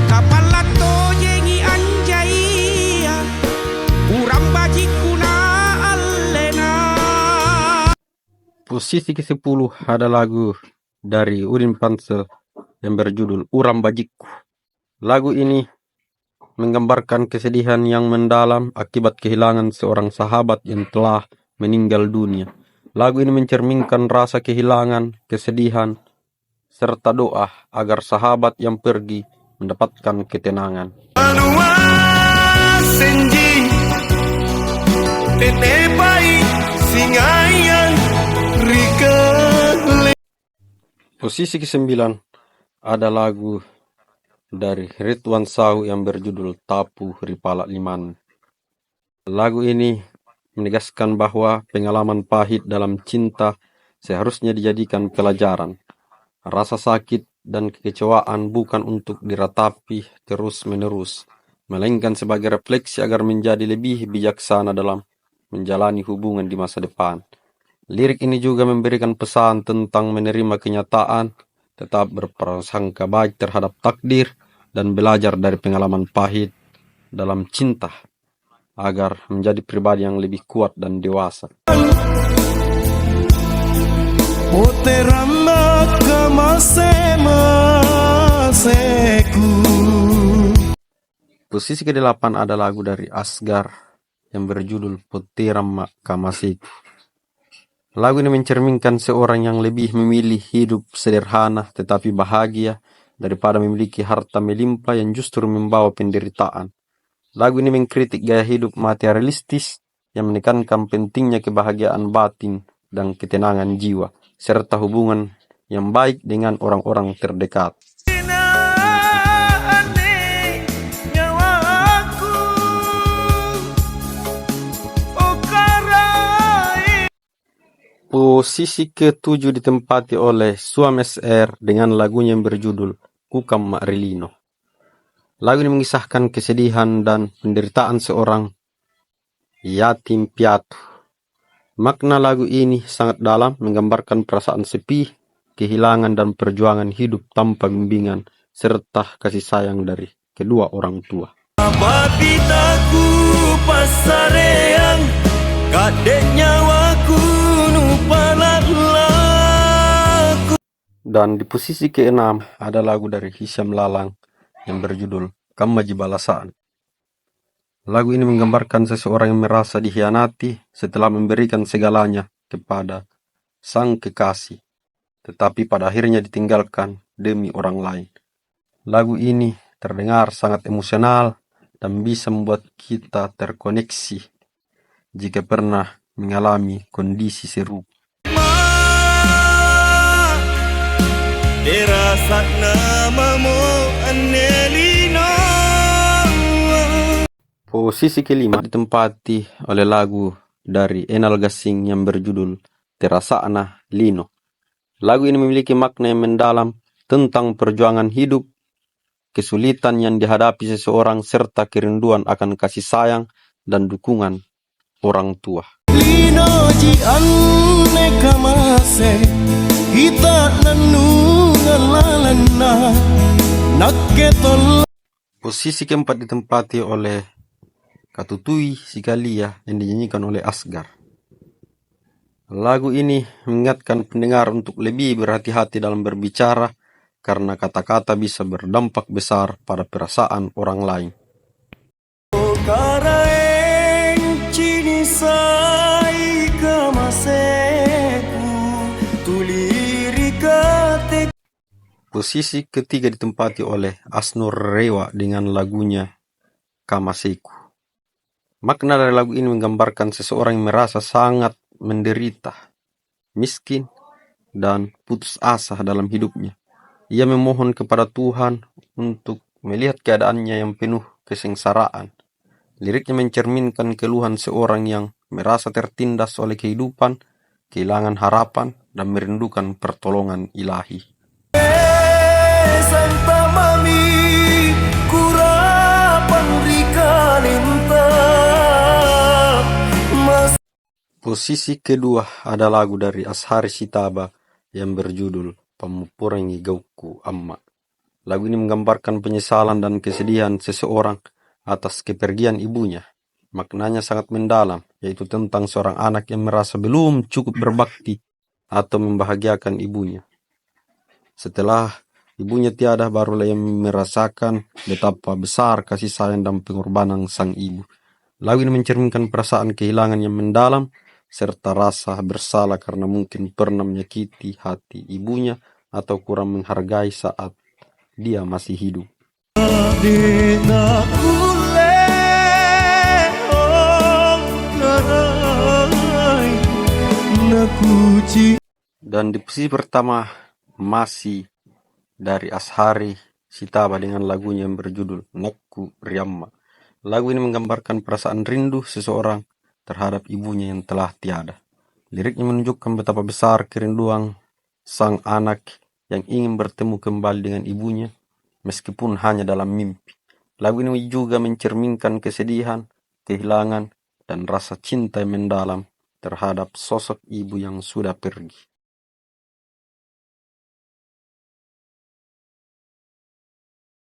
Kapalato jengi anjay, urang bajikuna allena. Posisi ke-10 ada lagu dari Udin Pansel yang berjudul Uram Bajikku. Lagu ini menggambarkan kesedihan yang mendalam akibat kehilangan seorang sahabat yang telah meninggal dunia. Lagu ini mencerminkan rasa kehilangan, kesedihan, serta doa agar sahabat yang pergi mendapatkan ketenangan. Posisi ke-9 ada lagu dari Ridwan Sau yang berjudul Tapu Ripala Liman. Lagu ini menegaskan bahwa pengalaman pahit dalam cinta seharusnya dijadikan pelajaran. Rasa sakit dan kekecewaan bukan untuk diratapi terus-menerus, melainkan sebagai refleksi agar menjadi lebih bijaksana dalam menjalani hubungan di masa depan. Lirik ini juga memberikan pesan tentang menerima kenyataan, tetap berprasangka baik terhadap takdir, dan belajar dari pengalaman pahit dalam cinta agar menjadi pribadi yang lebih kuat dan dewasa. Posisi ke-8 ada lagu dari Asgar yang berjudul Poteram Kamaseku. Lagu ini mencerminkan seorang yang lebih memilih hidup sederhana tetapi bahagia daripada memiliki harta melimpah yang justru membawa penderitaan. Lagu ini mengkritik gaya hidup materialistis yang menekankan pentingnya kebahagiaan batin dan ketenangan jiwa, serta hubungan yang baik dengan orang-orang terdekat. Posisi ke-7 ditempati oleh Suam SR dengan lagunya yang berjudul Kukam Mak-Relino. Lagu ini mengisahkan kesedihan dan penderitaan seorang yatim piatu. Makna lagu ini sangat dalam, menggambarkan perasaan sepi, kehilangan dan perjuangan hidup tanpa bimbingan, serta kasih sayang dari kedua orang tua. Apabitaku pasareang kadeknya waku nupalaku. Dan di posisi ke-6 ada lagu dari Hisyam Lalang yang berjudul Kamaji Balasaan. Lagu ini menggambarkan seseorang yang merasa dikhianati setelah memberikan segalanya kepada sang kekasih, tetapi pada akhirnya ditinggalkan demi orang lain. Lagu ini terdengar sangat emosional dan bisa membuat kita terkoneksi jika pernah mengalami kondisi serupa. Dirasak namamu Annelino. Posisi ke-5 ditempati oleh lagu dari Enal Gasing yang berjudul Terasakna Lino. Lagu ini memiliki makna yang mendalam tentang perjuangan hidup, kesulitan yang dihadapi seseorang, serta kerinduan akan kasih sayang dan dukungan orang tua. Lino ji anne kamase kita nanungalalana naketol. Posisi ke-4 ditempati oleh Katutui Sikalia yang dinyanyikan oleh Asgar. Lagu ini mengingatkan pendengar untuk lebih berhati-hati dalam berbicara karena kata-kata bisa berdampak besar pada perasaan orang lain. Posisi ke-3 ditempati oleh Asnur Rewa dengan lagunya Kamaseku. Makna dari lagu ini menggambarkan seseorang yang merasa sangat menderita, miskin, dan putus asa dalam hidupnya. Ia memohon kepada Tuhan untuk melihat keadaannya yang penuh kesengsaraan. Liriknya mencerminkan keluhan seorang yang merasa tertindas oleh kehidupan, kehilangan harapan, dan merindukan pertolongan ilahi. Santa Mami kurapan rikalinta. Posisi kedua ada lagu dari Ashari Sitaba yang berjudul Pamupurangi Gauku Amma. Lagu ini menggambarkan penyesalan dan kesedihan seseorang atas kepergian ibunya. Maknanya sangat mendalam, yaitu tentang seorang anak yang merasa belum cukup berbakti atau membahagiakan ibunya. Setelah ibunya tiada, barulah ia merasakan betapa besar kasih sayang dan pengorbanan sang ibu. Lagu ini mencerminkan perasaan kehilangan yang mendalam serta rasa bersalah karena mungkin pernah menyakiti hati ibunya atau kurang menghargai saat dia masih hidup. Dena kule oh narai nakuci. Dan di posisi pertama masih dari Ashari Sitaba dengan lagunya yang berjudul Nakku Riamma. Lagu ini menggambarkan perasaan rindu seseorang terhadap ibunya yang telah tiada. Liriknya menunjukkan betapa besar kerinduan sang anak yang ingin bertemu kembali dengan ibunya meskipun hanya dalam mimpi. Lagu ini juga mencerminkan kesedihan, kehilangan, dan rasa cinta yang mendalam terhadap sosok ibu yang sudah pergi.